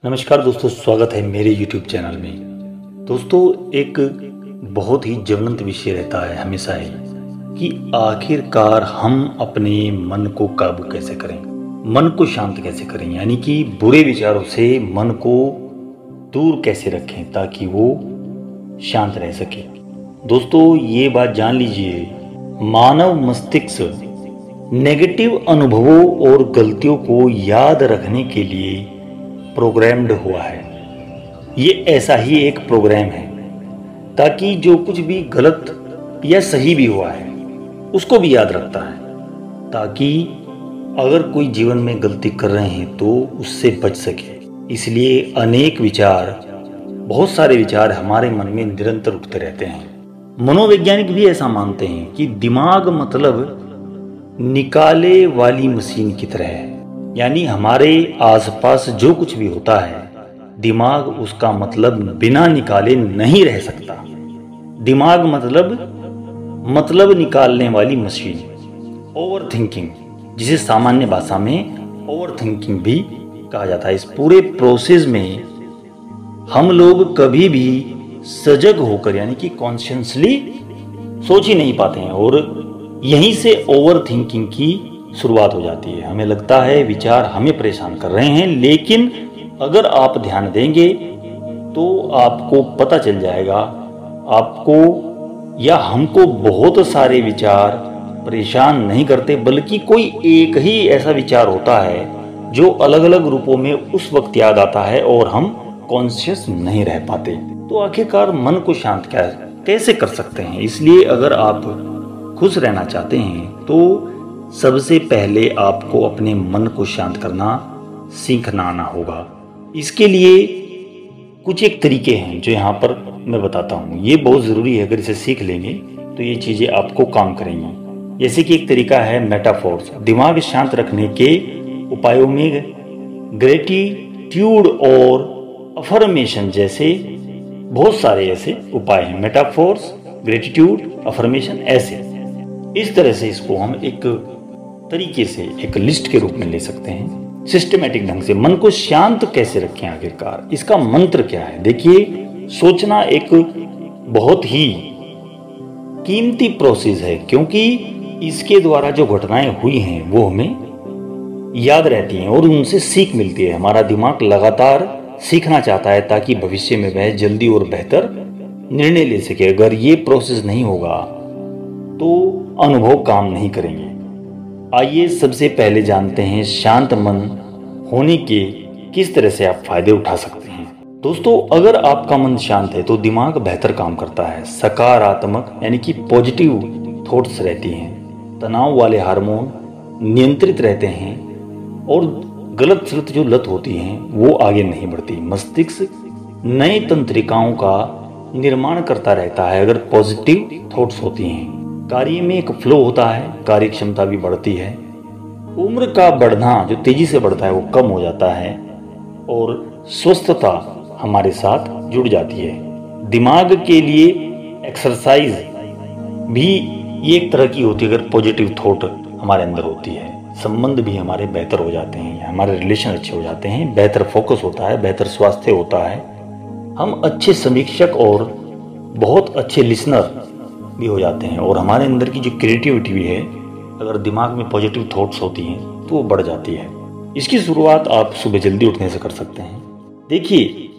नमस्कार दोस्तों, स्वागत है मेरे YouTube चैनल में। दोस्तों, एक बहुत ही ज्वलंत विषय रहता है हमेशा ही कि आखिरकार हम अपने मन को काबू कैसे करें, मन को शांत कैसे करें, यानी कि बुरे विचारों से मन को दूर कैसे रखें ताकि वो शांत रह सके। दोस्तों, ये बात जान लीजिए, मानव मस्तिष्क नेगेटिव अनुभवों और गलतियों को याद रखने के लिए प्रोग्राम्ड हुआ है। ये ऐसा ही एक प्रोग्राम है ताकि जो कुछ भी गलत या सही भी हुआ है उसको भी याद रखता है, ताकि अगर कोई जीवन में गलती कर रहे हैं तो उससे बच सके। इसलिए अनेक विचार, बहुत सारे विचार हमारे मन में निरंतर उठते रहते हैं। मनोवैज्ञानिक भी ऐसा मानते हैं कि दिमाग मतलब निकाले वाली मशीन की तरह है, यानी हमारे आसपास जो कुछ भी होता है दिमाग उसका मतलब बिना निकाले नहीं रह सकता। दिमाग मतलब निकालने वाली मशीन, ओवर थिंकिंग, जिसे सामान्य भाषा में ओवर थिंकिंग भी कहा जाता है। इस पूरे प्रोसेस में हम लोग कभी भी सजग होकर यानी कि कॉन्शियसली सोच ही नहीं पाते हैं और यहीं से ओवर थिंकिंग की शुरुआत हो जाती है। हमें लगता है विचार हमें परेशान कर रहे हैं, लेकिन अगर आप ध्यान देंगे तो आपको पता चल जाएगा, आपको या हमको बहुत सारे विचार परेशान नहीं करते, बल्कि कोई एक ही ऐसा विचार होता है जो अलग अलग रूपों में उस वक्त याद आता है और हम कॉन्शियस नहीं रह पाते। तो आखिरकार मन को शांत कैसे कर सकते हैं? इसलिए अगर आप खुश रहना चाहते हैं तो सबसे पहले आपको अपने मन को शांत करना सीखना आना होगा। इसके लिए कुछ एक तरीके हैं जो यहाँ पर मैं बताता हूँ। ये बहुत ज़रूरी है, अगर इसे सीख लेंगे तो ये चीज़ें आपको काम करेंगी। जैसे कि एक तरीका है मेटाफोर्स। दिमाग शांत रखने के उपायों में ग्रेटिट्यूड और अफर्मेशन जैसे बहुत सारे ऐसे उपाय हैं। मेटाफोर्स, ग्रेटिट्यूड, अफर्मेशन, ऐसे इस तरह से इसको हम एक तरीके से एक लिस्ट के रूप में ले सकते हैं, सिस्टमेटिक ढंग से। मन को शांत कैसे रखें, आखिरकार इसका मंत्र क्या है? देखिए, सोचना एक बहुत ही कीमती प्रोसेस है, क्योंकि इसके द्वारा जो घटनाएं हुई हैं वो हमें याद रहती हैं और उनसे सीख मिलती है। हमारा दिमाग लगातार सीखना चाहता है ताकि भविष्य में वह जल्दी और बेहतर निर्णय ले सके। अगर ये प्रोसेस नहीं होगा तो अनुभव काम नहीं करेंगे। आइए सबसे पहले जानते हैं शांत मन होने के किस तरह से आप फायदे उठा सकते हैं। दोस्तों, अगर आपका मन शांत है तो दिमाग बेहतर काम करता है, सकारात्मक यानी कि पॉजिटिव थॉट्स रहती हैं, तनाव वाले हार्मोन नियंत्रित रहते हैं और गलत सलत जो लत होती हैं वो आगे नहीं बढ़ती। मस्तिष्क नए तंत्रिकाओं का निर्माण करता रहता है अगर पॉजिटिव थॉट्स होती हैं। कार्य में एक फ्लो होता है, कार्य क्षमता भी बढ़ती है। उम्र का बढ़ना जो तेजी से बढ़ता है वो कम हो जाता है और स्वस्थता हमारे साथ जुड़ जाती है। दिमाग के लिए एक्सरसाइज भी ये एक तरह की होती है अगर पॉजिटिव थॉट हमारे अंदर होती है। संबंध भी हमारे बेहतर हो जाते हैं, हमारे रिलेशन अच्छे हो जाते हैं, बेहतर फोकस होता है, बेहतर स्वास्थ्य होता है। हम अच्छे समीक्षक और बहुत अच्छे लिसनर भी हो जाते हैं और हमारे अंदर की जो क्रिएटिविटी भी है, अगर दिमाग में पॉजिटिव थॉट्स होती हैं तो वो बढ़ जाती है। इसकी शुरुआत आप सुबह जल्दी उठने से कर सकते हैं। देखिए,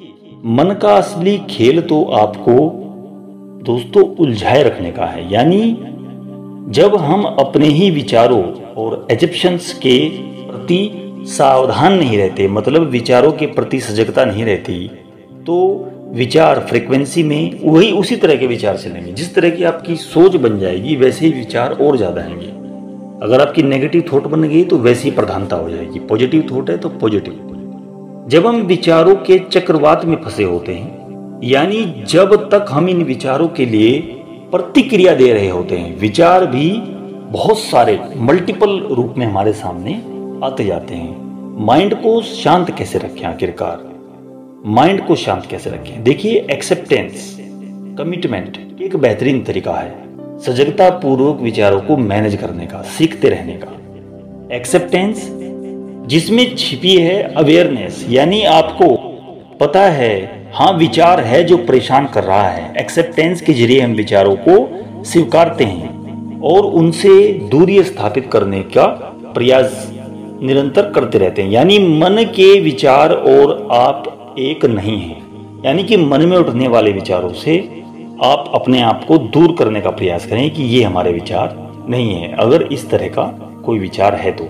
मन का असली खेल तो आपको दोस्तों उलझाए रखने का है, यानी जब हम अपने ही विचारों और एजप्शंस के प्रति सावधान नहीं रहते, मतलब विचारों के प्रति सजगता नहीं रहती, तो विचार फ्रीक्वेंसी में वही उसी तरह के विचार चलेंगे। जिस तरह की आपकी सोच बन जाएगी वैसे ही विचार और ज्यादा आएंगे। अगर आपकी नेगेटिव थॉट बन गई तो वैसी प्रधानता हो जाएगी। पॉजिटिव थॉट है तो पॉजिटिव। जब हम विचारों के चक्रवात में फंसे होते हैं, यानी जब तक हम इन विचारों के लिए प्रतिक्रिया दे रहे होते हैं, विचार भी बहुत सारे मल्टीपल रूप में हमारे सामने आते जाते हैं। माइंड को शांत कैसे रखें? आखिरकार माइंड को शांत कैसे रखें? देखिए, एक्सेप्टेंस, कमिटमेंट एक बेहतरीन तरीका है सजगता पूर्वक विचारों को मैनेज करने का, सीखते रहने का। एक्सेप्टेंस जिसमें छिपी है अवेयरनेस, यानी आपको पता है, हाँ विचार है जो परेशान कर रहा है। एक्सेप्टेंस के जरिए हम विचारों को स्वीकारते हैं और उनसे दूरी स्थापित करने का प्रयास निरंतर करते रहते हैं। यानी मन के विचार और आप एक नहीं हैं। यानी कि मन में उठने वाले विचारों से आप अपने आप को दूर करने का प्रयास करें कि ये हमारे विचार नहीं है, अगर इस तरह का कोई विचार है तो।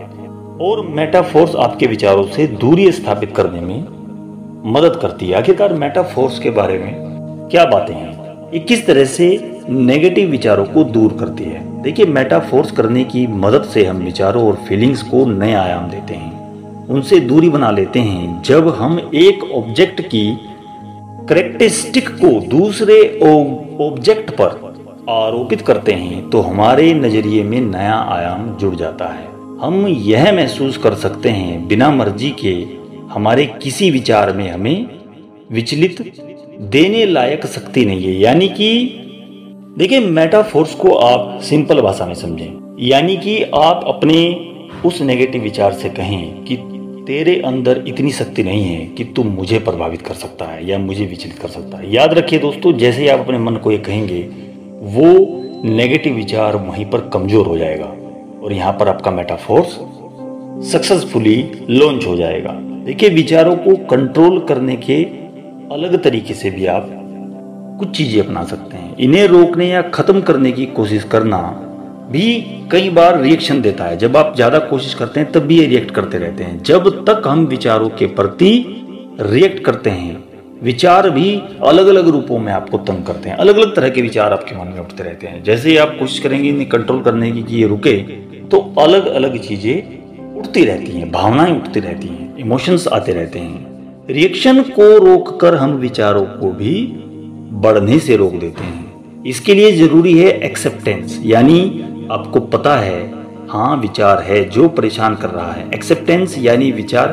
और मेटाफोर्स आपके विचारों से दूरी स्थापित करने में मदद करती है। आखिरकार मेटाफोर्स के बारे में क्या बातें हैं, ये किस तरह से नेगेटिव विचारों को दूर करती है। देखिए, मेटाफोर्स करने की मदद से हम विचारों और फीलिंग्स को नए आयाम देते हैं, उनसे दूरी बना लेते हैं। जब हम एक ऑब्जेक्ट की कैरेक्टरिस्टिक को दूसरे ऑब्जेक्ट पर आरोपित करते हैं तो हमारे नजरिए में नया आयाम जुड़ जाता है। हम यह महसूस कर सकते हैं बिना मर्जी के हमारे किसी विचार में हमें विचलित देने लायक शक्ति नहीं है। यानी कि देखिए, मेटाफोर्स को आप सिंपल भाषा में समझें। यानी कि आप अपने उस नेगेटिव विचार से कहें कि तेरे अंदर इतनी शक्ति नहीं है कि तू मुझे प्रभावित कर सकता है या मुझे विचलित कर सकता है। याद रखिए दोस्तों, जैसे ही आप अपने मन को ये कहेंगे, वो नेगेटिव विचार वहीं पर कमजोर हो जाएगा और यहाँ पर आपका मेटाफोर्स सक्सेसफुली लॉन्च हो जाएगा। देखिए, विचारों को कंट्रोल करने के अलग तरीके से भी आप कुछ चीजें अपना सकते हैं। इन्हें रोकने या खत्म करने की कोशिश करना भी कई बार रिएक्शन देता है। जब आप ज्यादा कोशिश करते हैं तब भी ये रिएक्ट करते रहते हैं। जब तक हम विचारों के प्रति रिएक्ट करते हैं, विचार भी अलग अलग रूपों में आपको तंग करते हैं। अलग अलग तरह के विचार आपके मन में उठते रहते हैं। जैसे ही आप कोशिश करेंगे इन्हें कंट्रोल करने की कि ये रुके, तो अलग अलग चीजें उठती रहती हैं, भावनाएं उठती रहती हैं, इमोशंस आते रहते हैं। रिएक्शन को रोककर हम विचारों को भी बढ़ने से रोक देते हैं। इसके लिए जरूरी है एक्सेप्टेंस। यानी आपको पता है, हाँ विचार है जो परेशान कर रहा है। एक्सेप्टेंस यानी विचार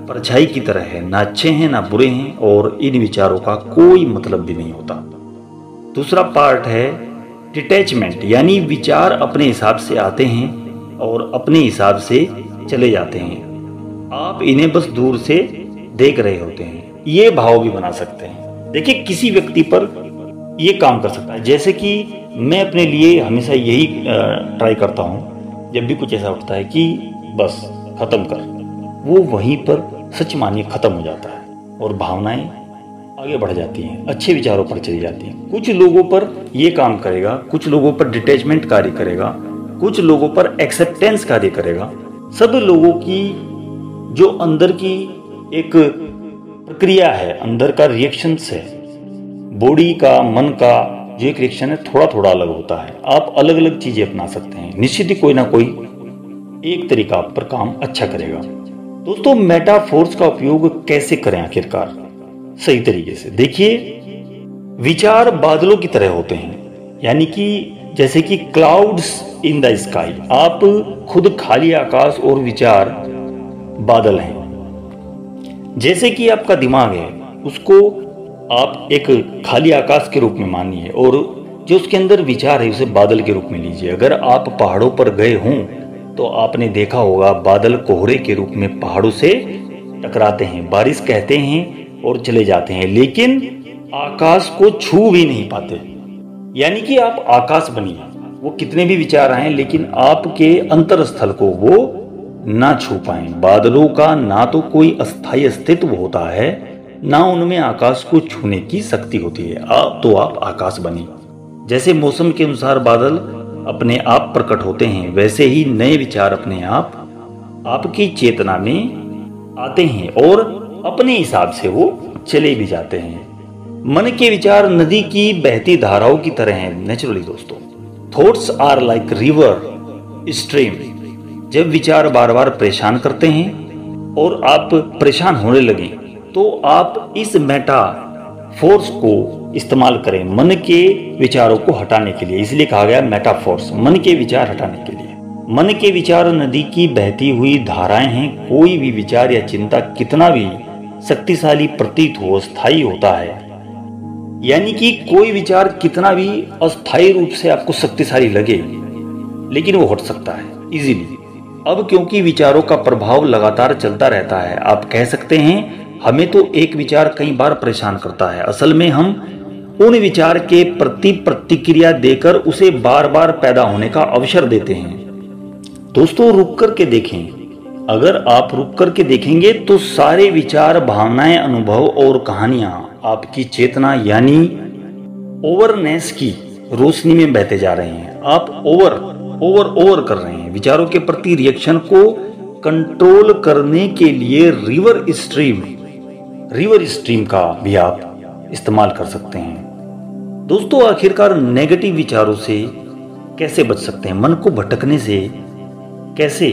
परछाई की तरह है, ना अच्छे हैं ना बुरे हैं और इन विचारों का कोई मतलब भी नहीं होता। दूसरा पार्ट है डिटैचमेंट। यानी विचार अपने हिसाब से आते हैं और अपने हिसाब से चले जाते हैं। आप इन्हें बस दूर से देख रहे होते हैं। ये भाव भी बना सकते हैं। देखिए, किसी व्यक्ति पर ये काम कर सकता है। जैसे कि मैं अपने लिए हमेशा यही ट्राई करता हूँ, जब भी कुछ ऐसा उठता है कि बस खत्म कर, वो वहीं पर सच मानिए खत्म हो जाता है और भावनाएं आगे बढ़ जाती हैं, अच्छे विचारों पर चली जाती हैं। कुछ लोगों पर ये काम करेगा, कुछ लोगों पर डिटैचमेंट कार्य करेगा, कुछ लोगों पर एक्सेप्टेंस कार्य करेगा। सब लोगों की जो अंदर की एक प्रक्रिया है, अंदर का रिएक्शंस है, बॉडी का, मन का जो एक रिएक्शन है, थोड़ा थोड़ा अलग होता है। आप अलग अलग चीजें अपना सकते हैं। निश्चित ही कोई ना कोई एक तरीका आप पर काम अच्छा करेगा। दोस्तों, मेटाफोर्स का उपयोग कैसे करें आखिरकार सही तरीके से? देखिए, विचार बादलों की तरह होते हैं। यानी कि जैसे कि क्लाउड्स इन द स्काई। आप खुद खाली आकाश और विचार बादल हैं। जैसे कि आपका दिमाग है, उसको आप एक खाली आकाश के रूप में मानिए और जो उसके अंदर विचार है उसे बादल के रूप में लीजिए। अगर आप पहाड़ों पर गए हों तो आपने देखा होगा बादल कोहरे के रूप में पहाड़ों से टकराते हैं, बारिश कहते हैं और चले जाते हैं, लेकिन आकाश को छू भी नहीं पाते। यानी कि आप आकाश बनिए, वो कितने भी विचार आए लेकिन आपके अंतरस्थल को वो ना छू पाए। बादलों का ना तो कोई अस्थायी अस्तित्व होता है, ना उनमें आकाश को छूने की शक्ति होती है। तो आप आकाश बनिए। जैसे मौसम के अनुसार बादल अपने आप प्रकट होते हैं, वैसे ही नए विचार अपने आप आपकी चेतना में आते हैं और अपने हिसाब से वो चले भी जाते हैं। मन के विचार नदी की बहती धाराओं की तरह हैं नेचुरली दोस्तों। Thoughts are like river stream. जब विचार बार बार परेशान करते हैं और आप परेशान होने लगे तो आप इस मेटा फोर्स को इस्तेमाल करें मन के विचारों को हटाने के लिए। इसलिए कहा गया मेटाफोर्स, मन के विचार हटाने के लिए। मन के विचार नदी की बहती हुई धाराएं हैं। कोई भी विचार या चिंता कितना भी शक्तिशाली प्रतीत हो, स्थायी होता है। यानी कि कोई विचार कितना भी अस्थायी रूप से आपको शक्तिशाली लगे, लेकिन वो हट सकता है इजीली। अब क्योंकि विचारों का प्रभाव लगातार चलता रहता है, आप कह सकते हैं हमें तो एक विचार कई बार परेशान करता है। असल में हम उन विचार के प्रति प्रतिक्रिया देकर उसे बार बार पैदा होने का अवसर देते हैं। दोस्तों, रुक करके देखें। अगर आप रुक करके देखेंगे तो सारे विचार, भावनाएं, अनुभव और कहानियां आपकी चेतना यानी ओवरनेस की रोशनी में बहते जा रहे हैं। आप ओवर कर रहे हैं। विचारों के प्रति रिएक्शन को कंट्रोल करने के लिए रिवर स्ट्रीम का भी आप इस्तेमाल कर सकते हैं। दोस्तों, आखिरकार नेगेटिव विचारों से कैसे बच सकते हैं? मन को भटकने से कैसे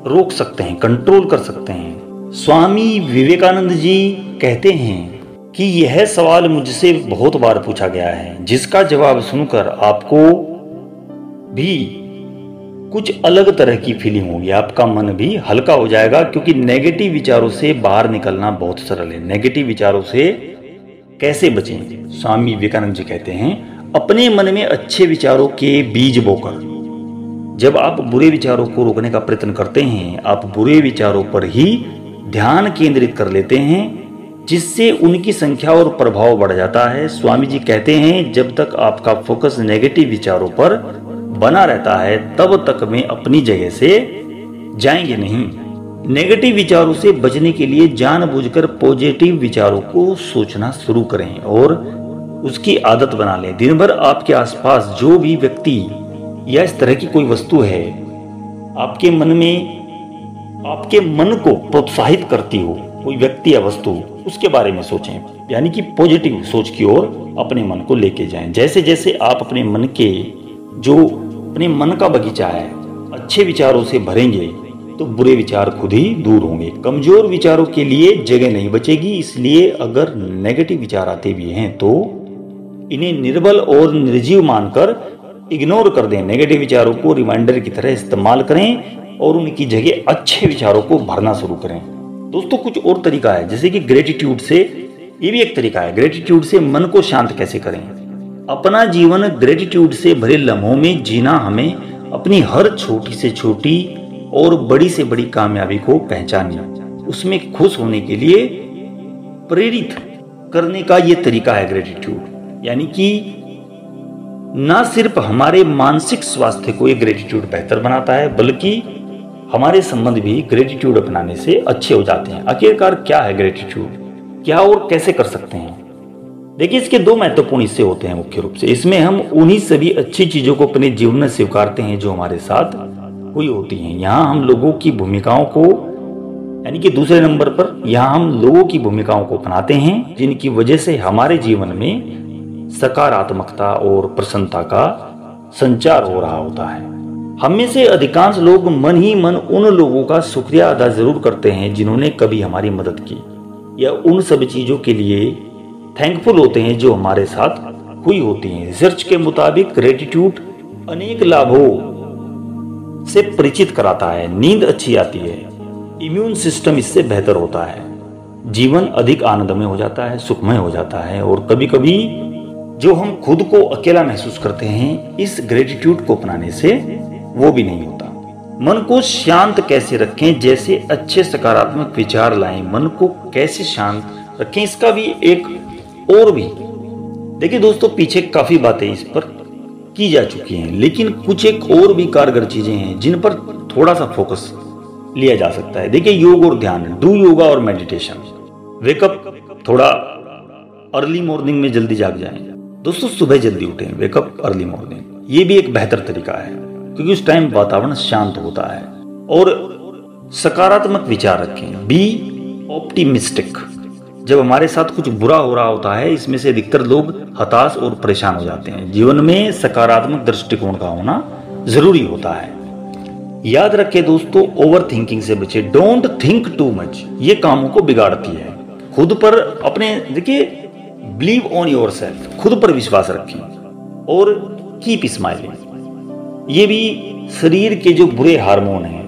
रोक सकते हैं, कंट्रोल कर सकते हैं? स्वामी विवेकानंद जी कहते हैं कि यह सवाल मुझसे बहुत बार पूछा गया है, जिसका जवाब सुनकर आपको भी कुछ अलग तरह की फीलिंग होगी। आपका मन भी हल्का हो जाएगा, क्योंकि नेगेटिव विचारों से बाहर निकलना बहुत सरल है। नेगेटिव विचारों से कैसे बचें? स्वामी विवेकानंद जी कहते हैं, अपने मन में अच्छे विचारों के बीज बोकर। जब आप बुरे विचारों को रोकने का प्रयत्न करते हैं, आप बुरे विचारों पर ही ध्यान केंद्रित कर लेते हैं, जिससे उनकी संख्या और प्रभाव बढ़ जाता है। स्वामी जी कहते हैं, जब तक आपका फोकस नेगेटिव विचारों पर बना रहता है, तब तक वे अपनी जगह से जाएंगे नहीं। नेगेटिव विचारों से बचने के लिए जानबूझकर पॉजिटिव विचारों को सोचना शुरू करें और उसकी आदत बना लें। दिन भर आपके आसपास जो भी व्यक्ति या इस तरह की कोई वस्तु है आपके मन को प्रोत्साहित करती हो, कोई व्यक्ति या वस्तु, उसके बारे में सोचें, यानी कि पॉजिटिव सोच की ओर अपने मन को लेके जाएं। जैसे जैसे आप अपने मन का बगीचा है अच्छे विचारों से भरेंगे, तो बुरे विचार खुद ही दूर होंगे। कमजोर विचारों के लिए जगह नहीं बचेगी। इसलिए अगर नेगेटिव विचार आते भी हैं तो इन्हें निर्बल और निर्जीव मानकर इग्नोर कर दें। नेगेटिव विचारों को रिमाइंडर की तरह इस्तेमाल करें और उनकी जगह अच्छे विचारों को भरना शुरू करें। दोस्तों, कुछ और तरीका है, जैसे कि ग्रेटिट्यूड से, ये भी एक तरीका है। ग्रेटिट्यूड से मन को शांत कैसे करें? अपना जीवन ग्रेटिट्यूड से भरे लम्हों में जीना हमें अपनी हर छोटी से छोटी और बड़ी से बड़ी कामयाबी को पहचानना, उसमें खुश होने के लिए प्रेरित करने का ये तरीका है ग्रेटिट्यूड। यानी कि ना सिर्फ हमारे मानसिक स्वास्थ्य को ये ग्रेटिट्यूड बेहतर बनाता है, बल्कि हमारे संबंध भी ग्रेटिट्यूड अपनाने से अच्छे हो जाते हैं। आखिरकार क्या है ग्रेटिट्यूड? क्या और कैसे कर सकते हैं? देखिए, इसके दो महत्वपूर्ण हिस्से होते हैं मुख्य रूप से। इसमें हम उन्हीं सभी अच्छी चीजों को अपने जीवन में स्वीकारते हैं जो हमारे साथ हुई होती हैं। यहाँ हम लोगों की भूमिकाओं को, यानी कि दूसरे नंबर पर यहाँ हम लोगों की भूमिकाओं को अपनाते हैं, जिनकी वजह से हमारे जीवन में सकारात्मकता और प्रसन्नता का संचार हो रहा होता है। हम में से अधिकांश लोग मन ही मन उन लोगों का शुक्रिया अदा जरूर करते हैं जिन्होंने कभी हमारी मदद की, या उन सब चीजों के लिए थैंकफुल होते हैं जो हमारे साथ हुई होती हैं। रिसर्च के मुताबिक ग्रेटिट्यूड अनेक लाभों से परिचित कराता है। नींद अच्छी आती है, इम्यून सिस्टम इससे बेहतर होता है, जीवन अधिक आनंदमय हो जाता है, सुखमय हो जाता है, और कभी कभी जो हम खुद को अकेला महसूस करते हैं, इस ग्रेटिट्यूड को अपनाने से वो भी नहीं होता। मन को शांत कैसे रखें? जैसे अच्छे सकारात्मक विचार लाएं। मन को कैसे शांत रखें, इसका भी एक और भी, देखिए दोस्तों, पीछे काफी बातें इस पर की जा चुकी हैं, लेकिन कुछ एक और भी कारगर चीजें हैं जिन पर थोड़ा सा फोकस लिया जा सकता है। देखिए, योग और ध्यान, डू योगा और मेडिटेशन, वेकअप, थोड़ा अर्ली मॉर्निंग में जल्दी जाग जाएं। दोस्तों, सुबह जल्दी उठें, वेकअप अर्ली मॉर्निंग, ये भी एक बेहतर तरीका है, क्योंकि उस टाइम वातावरण शांत होता है। और सकारात्मक विचार रखें, बी ऑप्टिमिस्टिक। जब हमारे साथ कुछ बुरा हो रहा होता है, इसमें से अधिकतर लोग हताश और परेशान हो जाते हैं। जीवन में सकारात्मक दृष्टिकोण का होना जरूरी होता है। याद रखें दोस्तों, ओवर थिंकिंग से बचे। डोंट थिंक टू मच, ये कामों को बिगाड़ती है। खुद पर अपने, देखिए, बिलीव ऑन योर सेल्फ, खुद पर विश्वास रखें और कीप स्माइलिंग। ये भी शरीर के जो बुरे हार्मोन हैं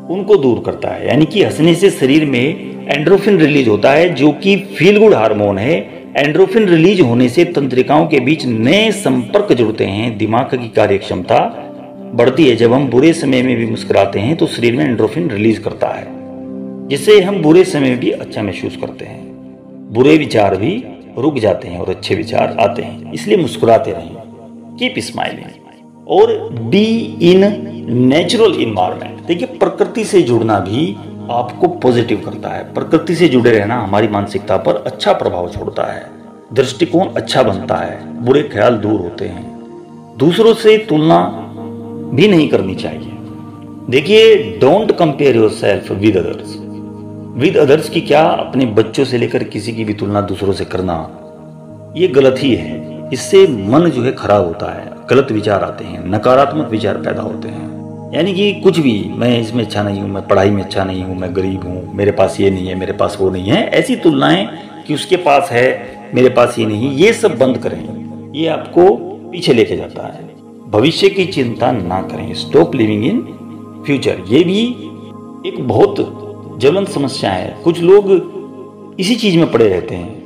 उनको दूर करता है। यानी कि हंसने से शरीर में एंड्रोफिन रिलीज होता है, जो कि फील गुड हार्मोन है। एंड्रोफिन रिलीज होने से तंत्रिकाओं के बीच नए संपर्क जुड़ते हैं, दिमाग की कार्यक्षमता बढ़ती है। जब हम बुरे समय में भी मुस्कुराते हैं तो शरीर में एंड्रोफिन रिलीज करता है, जिससे हम बुरे समय में भी अच्छा महसूस करते हैं। बुरे विचार भी रुक जाते हैं और अच्छे विचार आते हैं। इसलिए मुस्कुराते रहें, कीप स्माइलिंग और बी इन नेचुरल इन्वायरमेंट। देखिए, प्रकृति से जुड़ना भी आपको पॉजिटिव करता है। प्रकृति से जुड़े रहना हमारी मानसिकता पर अच्छा प्रभाव छोड़ता है, दृष्टिकोण अच्छा बनता है, बुरे ख्याल दूर होते हैं। दूसरों से तुलना भी नहीं करनी चाहिए। देखिए, don't compare yourself with others. With others की क्या, अपने बच्चों से लेकर किसी की भी तुलना दूसरों से करना, ये गलत ही है। इससे मन जो है खराब होता है, गलत विचार आते हैं, नकारात्मक विचार पैदा होते हैं। यानी कि कुछ भी, मैं इसमें अच्छा नहीं हूँ, मैं पढ़ाई में अच्छा नहीं हूँ, मैं गरीब हूँ, मेरे पास ये नहीं है, मेरे पास वो नहीं है, ऐसी तुलनाएं कि उसके पास है मेरे पास ये नहीं, ये सब बंद करें। ये आपको पीछे लेके जाता है। भविष्य की चिंता ना करें, स्टॉप लिविंग इन फ्यूचर। ये भी एक बहुत ज्वलंत समस्या है। कुछ लोग इसी चीज में पड़े रहते हैं,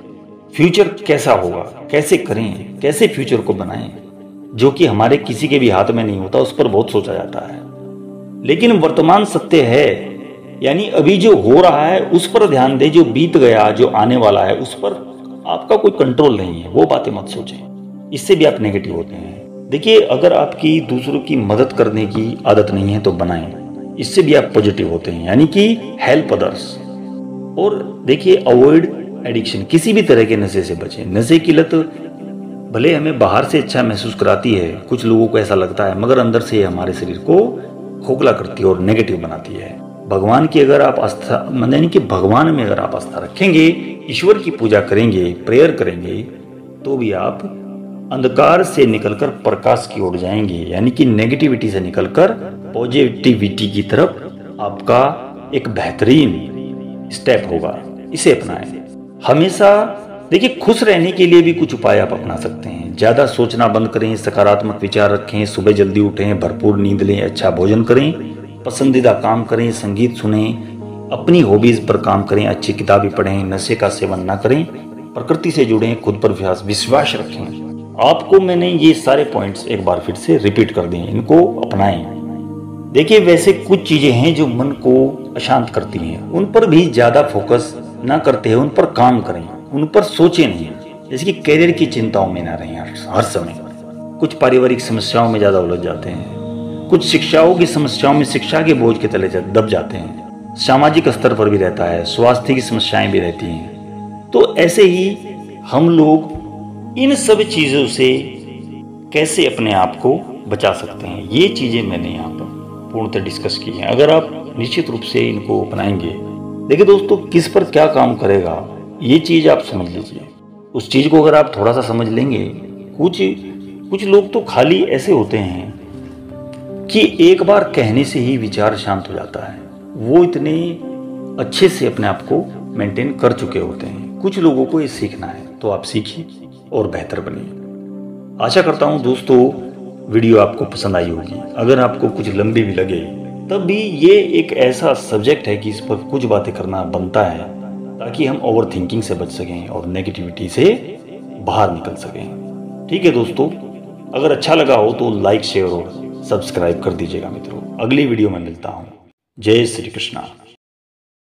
फ्यूचर कैसा होगा, कैसे करें, कैसे फ्यूचर को बनाएं, जो कि हमारे किसी के भी हाथ में नहीं होता। उस पर बहुत सोचा जाता है, लेकिन वर्तमान सत्य है, यानी अभी जो हो रहा है उस पर ध्यान दे। जो बीत गया, जो आने वाला है, उस पर आपका कोई कंट्रोल नहीं है। वो बातें मत सोचें, इससे भी आप नेगेटिव होते हैं। देखिए, अगर आपकी दूसरों की मदद करने की आदत नहीं है तो बनाएं, इससे भी आप पॉजिटिव होते हैं, यानी कि हेल्प अदर्स। और देखिए, अवॉइड एडिक्शन, किसी भी तरह के नशे से बचें। नशे की लत भले हमें बाहर से अच्छा महसूस कराती है, कुछ लोगों को ऐसा लगता है, मगर अंदर से हमारे शरीर को खोखला करती है और नेगेटिव बनाती है। भगवान की अगर आप आस्था, यानी कि भगवान में अगर आप आस्था रखेंगे, ईश्वर की पूजा करेंगे, प्रेयर करेंगे, तो भी आप अंधकार से निकलकर प्रकाश की ओर जाएंगे, यानी कि नेगेटिविटी से निकलकर पॉजिटिविटी की तरफ आपका एक बेहतरीन स्टेप होगा। इसे अपनाएं। हमेशा देखिए, खुश रहने के लिए भी कुछ उपाय आप अपना सकते हैं। ज्यादा सोचना बंद करें, सकारात्मक विचार रखें, सुबह जल्दी उठें, भरपूर नींद लें, अच्छा भोजन करें, पसंदीदा काम करें, संगीत सुनें, अपनी हॉबीज पर काम करें, अच्छी किताबें पढ़ें, नशे का सेवन ना करें, प्रकृति से जुड़ें, खुद पर विश्वास रखें। आपको मैंने ये सारे पॉइंट्स एक बार फिर से रिपीट कर दिए, इनको अपनाएं। देखिए, वैसे कुछ चीजें हैं जो मन को अशांत करती हैं, उन पर भी ज्यादा फोकस ना करते हैं, उन पर काम करें, उन पर सोचे नहीं। जैसे कि करियर की चिंताओं में ना रहें हर समय। कुछ पारिवारिक समस्याओं में ज्यादा उलझ जाते हैं, कुछ शिक्षाओं की समस्याओं में शिक्षा के बोझ के तले दब जाते हैं, सामाजिक स्तर पर भी रहता है, स्वास्थ्य की समस्याएं भी रहती हैं। तो ऐसे ही हम लोग इन सब चीजों से कैसे अपने आप को बचा सकते हैं, ये चीजें मैंने यहाँ पर पूर्णतः डिस्कस की हैं। अगर आप निश्चित रूप से इनको अपनाएंगे, देखिए दोस्तों, किस पर क्या काम करेगा ये चीज आप समझ लीजिए। उस चीज को अगर आप थोड़ा सा समझ लेंगे, कुछ लोग तो खाली ऐसे होते हैं कि एक बार कहने से ही विचार शांत हो जाता है। वो इतने अच्छे से अपने आप को मेंटेन कर चुके होते हैं। कुछ लोगों को ये सीखना है, तो आप सीखिए और बेहतर बनिए। आशा करता हूं दोस्तों वीडियो आपको पसंद आई होगी। अगर आपको कुछ लंबी भी लगे, तब भी ये एक ऐसा सब्जेक्ट है कि इस पर कुछ बातें करना बनता है, ताकि हम ओवर थिंकिंग से बच सकें और नेगेटिविटी से बाहर निकल सकें। ठीक है दोस्तों, अगर अच्छा लगा हो तो लाइक, शेयर और सब्सक्राइब कर दीजिएगा मित्रों। अगली वीडियो में मिलता हूँ। जय श्री कृष्णा।